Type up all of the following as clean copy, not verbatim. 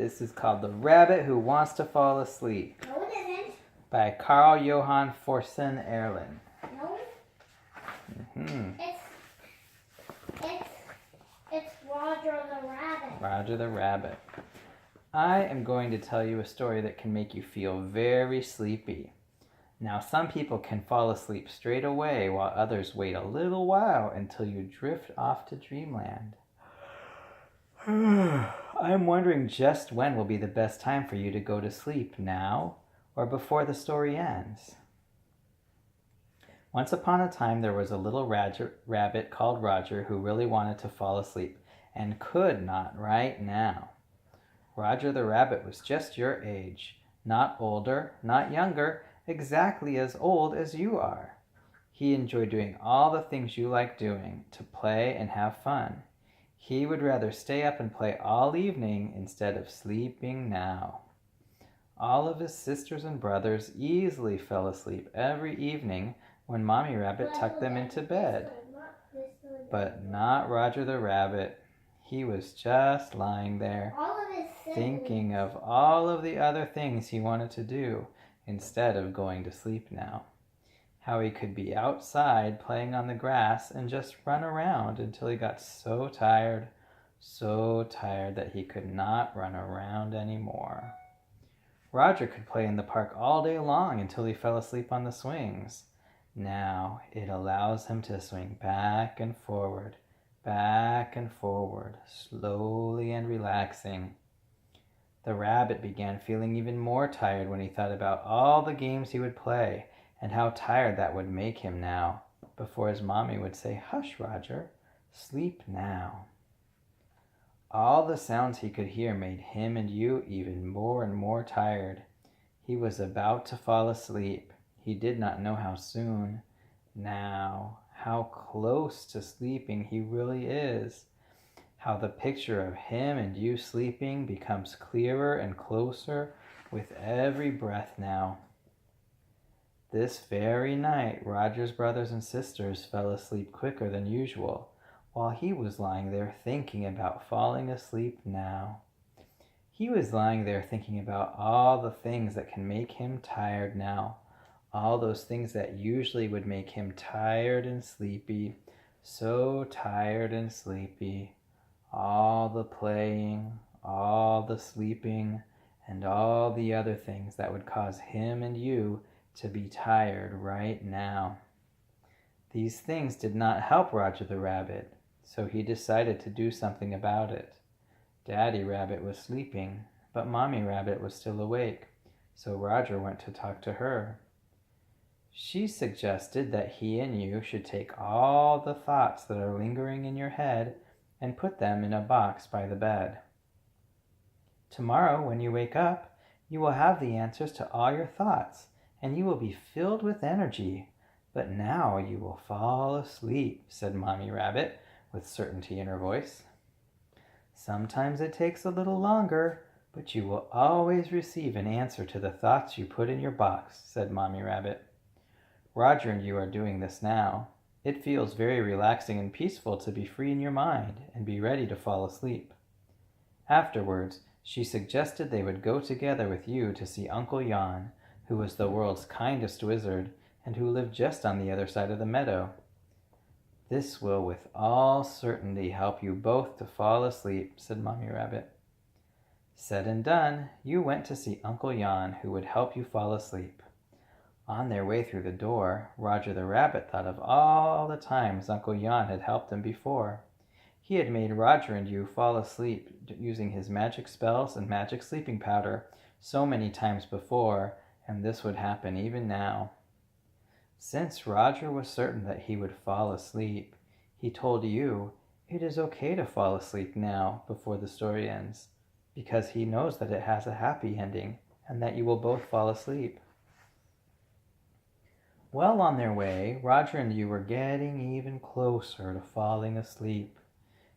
This is called The Rabbit Who Wants to Fall Asleep No, it isn't. by Carl Johan Forsen Erlen. No. Mm-hmm. It's Roger the Rabbit. Roger the Rabbit. I am going to tell you a story that can make you feel very sleepy. Now, some people can fall asleep straight away while others wait a little while until you drift off to dreamland. I'm wondering just when will be the best time for you to go to sleep, now or before the story ends. Once upon a time there was a little rabbit called Roger who really wanted to fall asleep and could not right now. Roger the Rabbit was just your age, not older, not younger, exactly as old as you are. He enjoyed doing all the things you like doing, to play and have fun. He would rather stay up and play all evening instead of sleeping now. All of his sisters and brothers easily fell asleep every evening when Mommy Rabbit tucked them into bed. But not Roger the Rabbit. He was just lying there, thinking of all of the other things he wanted to do instead of going to sleep now. How he could be outside playing on the grass and just run around until he got so tired that he could not run around anymore. Roger could play in the park all day long until he fell asleep on the swings. Now it allows him to swing back and forward, slowly and relaxing. The rabbit began feeling even more tired when he thought about all the games he would play and how tired that would make him now, before his mommy would say, "Hush, Roger, sleep now." All the sounds he could hear made him and you even more and more tired. He was about to fall asleep. He did not know how soon. Now, how close to sleeping he really is. How the picture of him and you sleeping becomes clearer and closer with every breath now. This very night, Roger's brothers and sisters fell asleep quicker than usual, while he was lying there thinking about falling asleep now. He was lying there thinking about all the things that can make him tired now, all those things that usually would make him tired and sleepy, so tired and sleepy. All the playing, all the sleeping, and all the other things that would cause him and you to be tired right now. These things did not help Roger the Rabbit, so he decided to do something about it. Daddy Rabbit was sleeping, but Mommy Rabbit was still awake, so Roger went to talk to her. She suggested that he and you should take all the thoughts that are lingering in your head and put them in a box by the bed. Tomorrow, when you wake up, you will have the answers to all your thoughts, and you will be filled with energy. But now you will fall asleep, said Mommy Rabbit with certainty in her voice. Sometimes it takes a little longer, but you will always receive an answer to the thoughts you put in your box, said Mommy Rabbit. Roger and you are doing this now. It feels very relaxing and peaceful to be free in your mind and be ready to fall asleep. Afterwards, she suggested they would go together with you to see Uncle Jan, who was the world's kindest wizard and who lived just on the other side of the meadow. This will with all certainty help you both to fall asleep, said Mommy Rabbit. Said and done, you went to see Uncle Jan, who would help you fall asleep. On their way through the door, Roger the Rabbit thought of all the times Uncle Jan had helped him before. He had made Roger and you fall asleep using his magic spells and magic sleeping powder so many times before, and this would happen even now. Since Roger was certain that he would fall asleep, he told you it is okay to fall asleep now before the story ends, because he knows that it has a happy ending and that you will both fall asleep. Well on their way, Roger and you were getting even closer to falling asleep.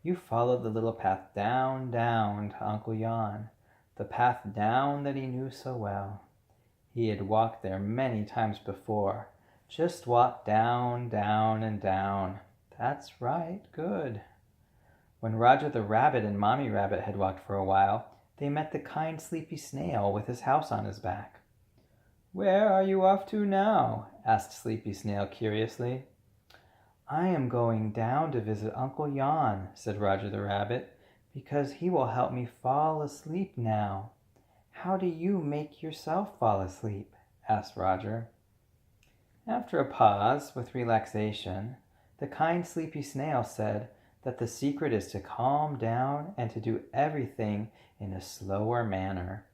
You followed the little path down to Uncle Jan, the path down that he knew so well. He had walked there many times before. Just walk down and down. That's right, good. When Roger the Rabbit and Mommy Rabbit had walked for a while, they met the kind sleepy snail with his house on his back. "Where are you off to now?" asked Sleepy Snail curiously. "I am going down to visit Uncle Jan," said Roger the Rabbit, "because he will help me fall asleep now." "How do you make yourself fall asleep?" asked Roger. After a pause, with relaxation, the kind sleepy snail said that the secret is to calm down and to do everything in a slower manner.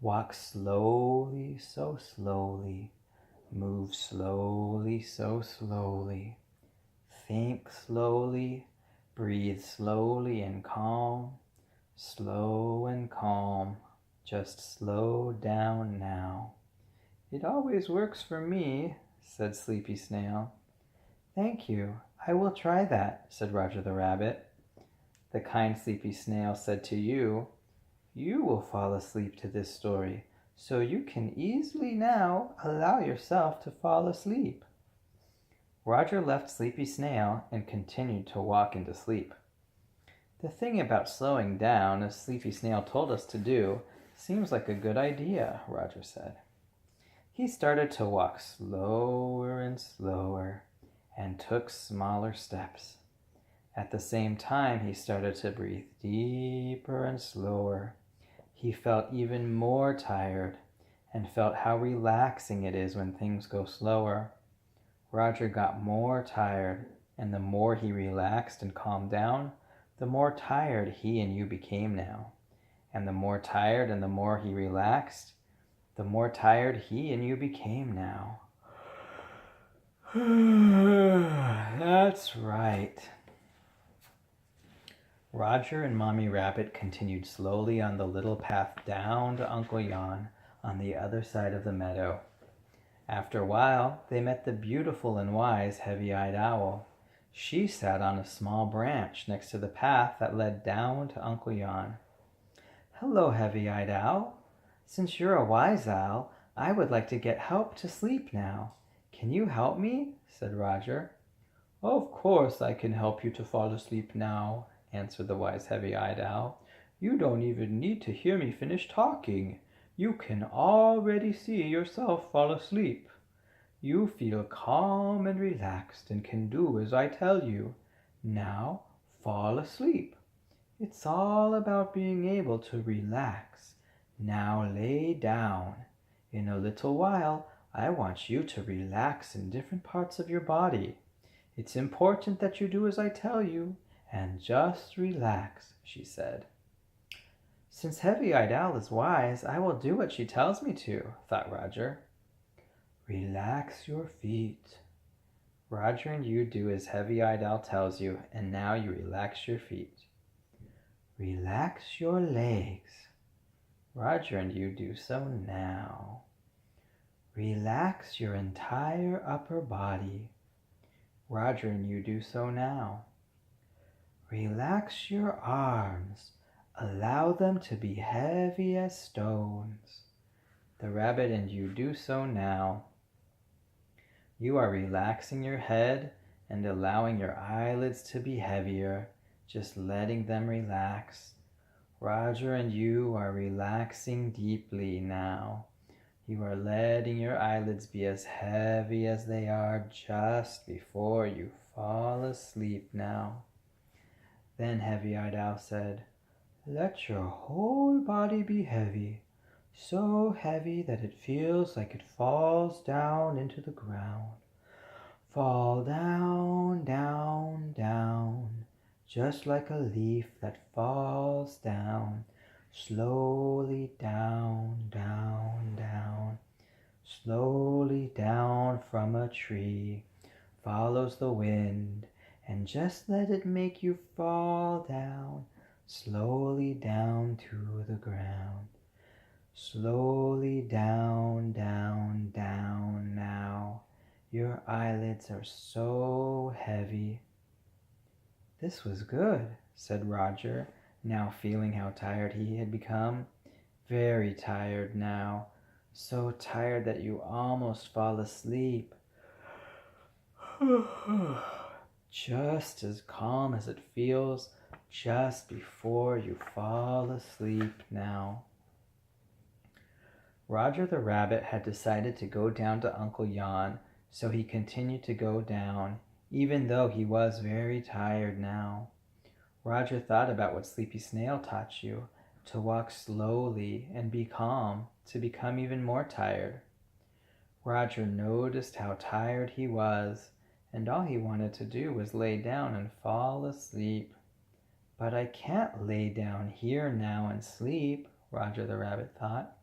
Walk slowly, so slowly. Move slowly, so slowly. Think slowly. Breathe slowly and calm. Slow and calm. Just slow down now. "It always works for me," said Sleepy Snail. "Thank you. I will try that," said Roger the Rabbit. The kind Sleepy Snail said to you, "You will fall asleep to this story, so you can easily now allow yourself to fall asleep." Roger left Sleepy Snail and continued to walk into sleep. "The thing about slowing down, as Sleepy Snail told us to do, seems like a good idea," Roger said. He started to walk slower and slower and took smaller steps. At the same time, he started to breathe deeper and slower. He felt even more tired and felt how relaxing it is when things go slower. Roger got more tired, and the more he relaxed and calmed down, the more tired he and you became now. And the more tired and the more he relaxed, the more tired he and you became now. That's right. Roger and Mommy Rabbit continued slowly on the little path down to Uncle Jan on the other side of the meadow. After a while, they met the beautiful and wise Heavy-Eyed Owl. She sat on a small branch next to the path that led down to Uncle Jan. "Hello, Heavy-Eyed Owl. Since you're a wise owl, I would like to get help to sleep now. Can you help me?" said Roger. "Of course I can help you to fall asleep now," answered the wise Heavy-Eyed Owl. "You don't even need to hear me finish talking. You can already see yourself fall asleep. You feel calm and relaxed and can do as I tell you. Now fall asleep. It's all about being able to relax. Now lay down. In a little while, I want you to relax in different parts of your body. It's important that you do as I tell you, and just relax," she said. "Since Heavy-Eyed Owl is wise, I will do what she tells me to," thought Roger. "Relax your feet." Roger and you do as Heavy-Eyed Owl tells you, and now you relax your feet. "Relax your legs." Roger and you do so now. "Relax your entire upper body." Roger and you do so now. "Relax your arms. Allow them to be heavy as stones." The rabbit and you do so now. You are relaxing your head and allowing your eyelids to be heavier, just letting them relax. Roger and you are relaxing deeply now. You are letting your eyelids be as heavy as they are just before you fall asleep now. Then Heavy-Eyed Owl said, "Let your whole body be heavy, so heavy that it feels like it falls down into the ground. Fall down, down, down, just like a leaf that falls down, slowly down, down, down, slowly down from a tree, follows the wind, and just let it make you fall down, slowly down to the ground. Slowly down, down, down now. Your eyelids are so heavy." "This was good," said Roger, now feeling how tired he had become. Very tired now. So tired that you almost fall asleep. Just as calm as it feels just before you fall asleep now. Roger the rabbit had decided to go down to Uncle Jan, so he continued to go down, even though he was very tired now. Roger thought about what Sleepy Snail taught you, to walk slowly and be calm, to become even more tired. Roger noticed how tired he was, and all he wanted to do was lay down and fall asleep. But I can't lay down here now and sleep, Roger the rabbit thought.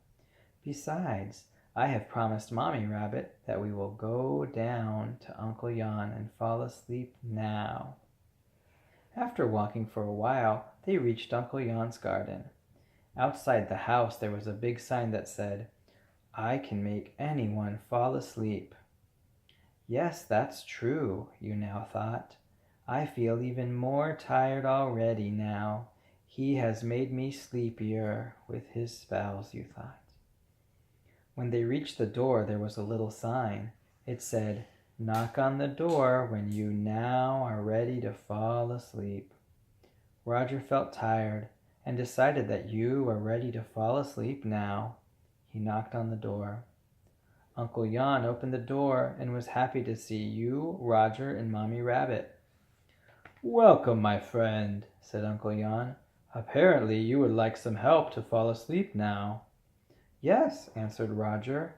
Besides, I have promised Mommy Rabbit that we will go down to Uncle Jan and fall asleep now. After walking for a while, they reached Uncle Jan's garden. Outside the house there was a big sign that said, "I can make anyone fall asleep." Yes, that's true, you now thought. I feel even more tired already now. He has made me sleepier with his spells, you thought. When they reached the door, there was a little sign. It said, "Knock on the door when you now are ready to fall asleep." Roger felt tired and decided that you were ready to fall asleep now. He knocked on the door. Uncle Jan opened the door and was happy to see you, Roger, and Mommy Rabbit. "Welcome, my friend," said Uncle Jan. "Apparently you would like some help to fall asleep now." "Yes," answered Roger.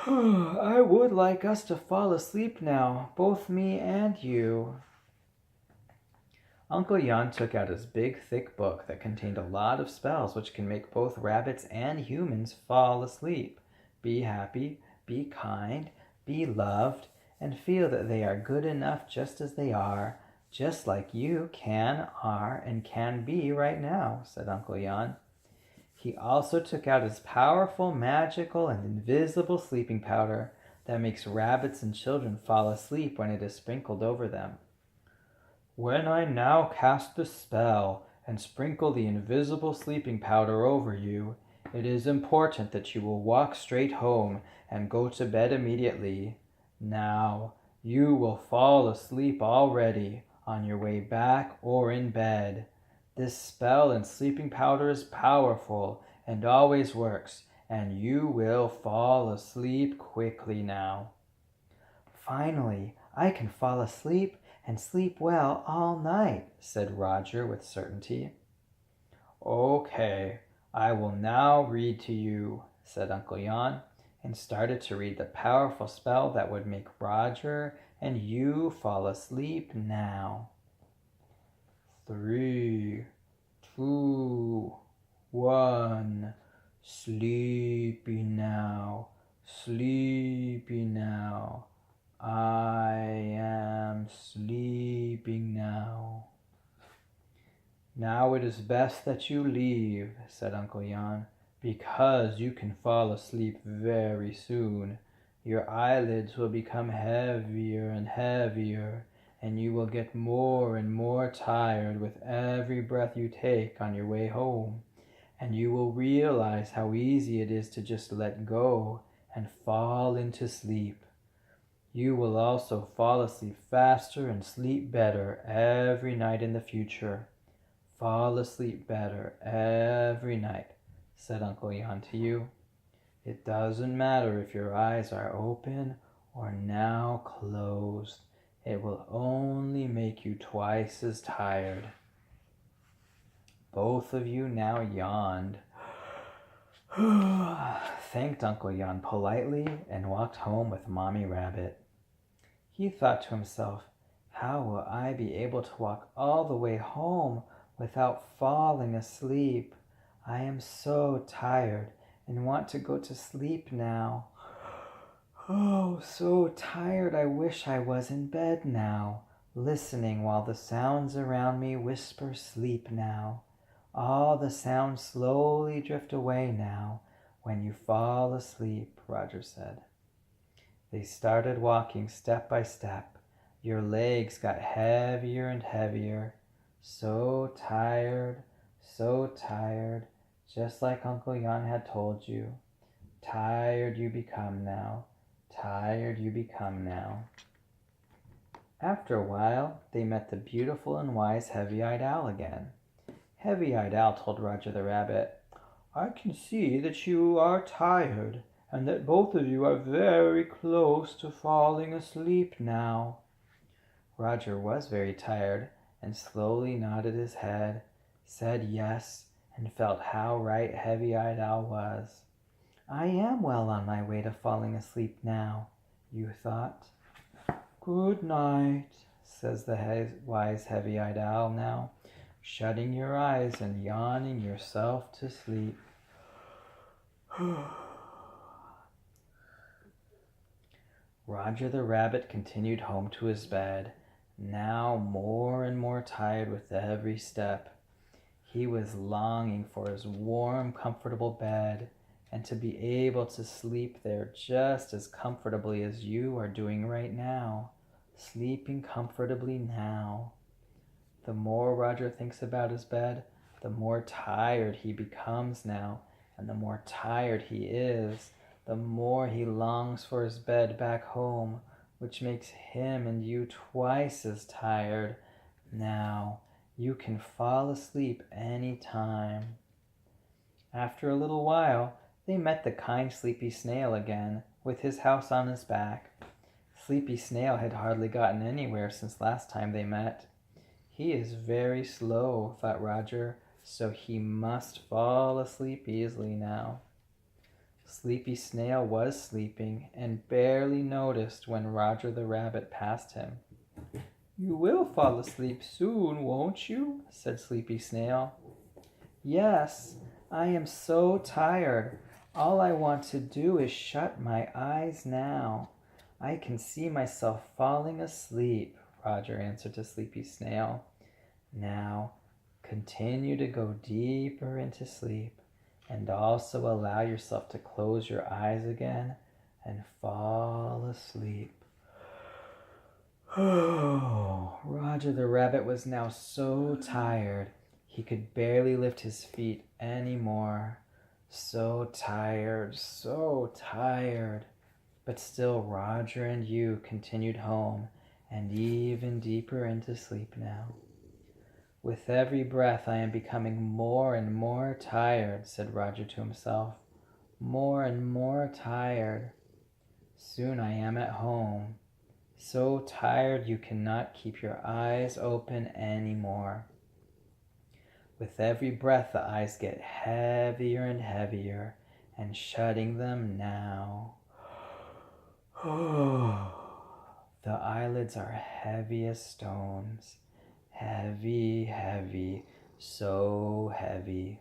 "I would like us to fall asleep now, both me and you." Uncle Jan took out his big, thick book that contained a lot of spells which can make both rabbits and humans fall asleep, be happy, be kind, be loved, and feel that they are good enough just as they are, just like you can, are, and can be right now, said Uncle Jan. He also took out his powerful, magical, and invisible sleeping powder that makes rabbits and children fall asleep when it is sprinkled over them. "When I now cast the spell and sprinkle the invisible sleeping powder over you, it is important that you will walk straight home and go to bed immediately. Now, you will fall asleep already, on your way back or in bed. This spell and sleeping powder is powerful and always works, and you will fall asleep quickly now." "Finally, I can fall asleep and sleep well all night," said Roger with certainty. "Okay, I will now read to you," said Uncle Jan, and started to read the powerful spell that would make Roger and you fall asleep now. 3, 2, 1. Sleepy now, sleepy now. I am sleeping now. "Now it is best that you leave," said Uncle Jan, "because you can fall asleep very soon. Your eyelids will become heavier and heavier, and you will get more and more tired with every breath you take on your way home, and you will realize how easy it is to just let go and fall into sleep. You will also fall asleep faster and sleep better every night in the future. Fall asleep better every night," said Uncle Jan to you. "It doesn't matter if your eyes are open or now closed. It will only make you twice as tired." Both of you now yawned, thanked Uncle Jan politely, and walked home with Mommy Rabbit. He thought to himself, "How will I be able to walk all the way home without falling asleep? I am so tired and want to go to sleep now. Oh, so tired I wish I was in bed now, listening while the sounds around me whisper sleep now. All the sounds slowly drift away now when you fall asleep," Roger said. They started walking step by step. Your legs got heavier and heavier. So tired, just like Uncle Jan had told you. Tired you become now. Tired you become now. After a while, they met the beautiful and wise Heavy-Eyed Owl again. Heavy-Eyed Owl told Roger the Rabbit, "I can see that you are tired, and that both of you are very close to falling asleep now." Roger was very tired, and slowly nodded his head, said yes, and felt how right Heavy-Eyed Owl was. "I am well on my way to falling asleep now," you thought. "Good night," says the wise Heavy-Eyed Owl now, shutting your eyes and yawning yourself to sleep. Roger the Rabbit continued home to his bed, now more and more tired with every step. He was longing for his warm, comfortable bed, and to be able to sleep there just as comfortably as you are doing right now, sleeping comfortably now. The more Roger thinks about his bed, the more tired he becomes now, and the more tired he is, the more he longs for his bed back home, which makes him and you twice as tired. Now, you can fall asleep any time. After a little while, they met the kind Sleepy Snail again, with his house on his back. Sleepy Snail had hardly gotten anywhere since last time they met. He is very slow, thought Roger, so he must fall asleep easily now. Sleepy Snail was sleeping and barely noticed when Roger the Rabbit passed him. "You will fall asleep soon, won't you?" said Sleepy Snail. "Yes, I am so tired. All I want to do is shut my eyes now. I can see myself falling asleep," Roger answered to Sleepy Snail. "Now, continue to go deeper into sleep, and also allow yourself to close your eyes again and fall asleep." Oh, Roger the Rabbit was now so tired he could barely lift his feet any more. So tired, so tired. But still Roger and you continued home and even deeper into sleep now. "With every breath I am becoming more and more tired," said Roger to himself. "More and more tired. Soon I am at home. So tired you cannot keep your eyes open anymore." With every breath the eyes get heavier and heavier, and shutting them now. The eyelids are heavy as stones. Heavy, heavy, so heavy.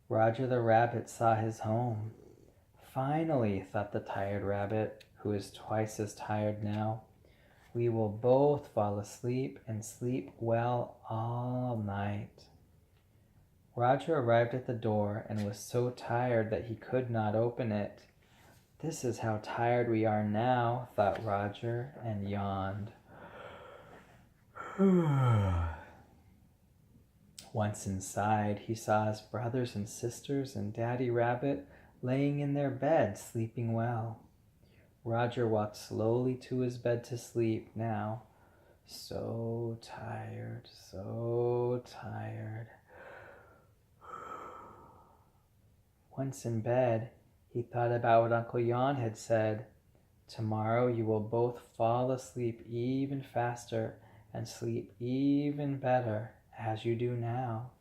Roger the Rabbit saw his home. "Finally," thought the tired rabbit, who is twice as tired now, "we will both fall asleep and sleep well all night." Roger arrived at the door and was so tired that he could not open it. "This is how tired we are now," thought Roger, and yawned. Once inside, he saw his brothers and sisters and Daddy Rabbit laying in their bed, sleeping well. Roger walked slowly to his bed to sleep now. So tired, so tired. Once in bed, he thought about what Uncle Jan had said. "Tomorrow you will both fall asleep even faster and sleep even better as you do now."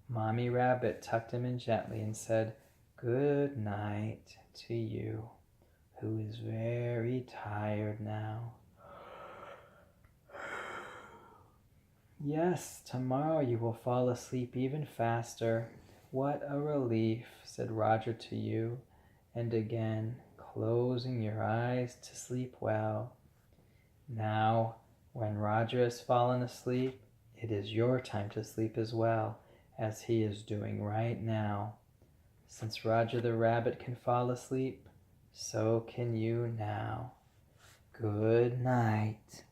Mommy Rabbit tucked him in gently and said, "Good night" to you, who is very tired now. "Yes, tomorrow you will fall asleep even faster. What a relief," said Roger to you, and again, closing your eyes to sleep well. Now, when Roger has fallen asleep, it is your time to sleep as well, as he is doing right now. Since Roger the Rabbit can fall asleep, so can you now. Good night.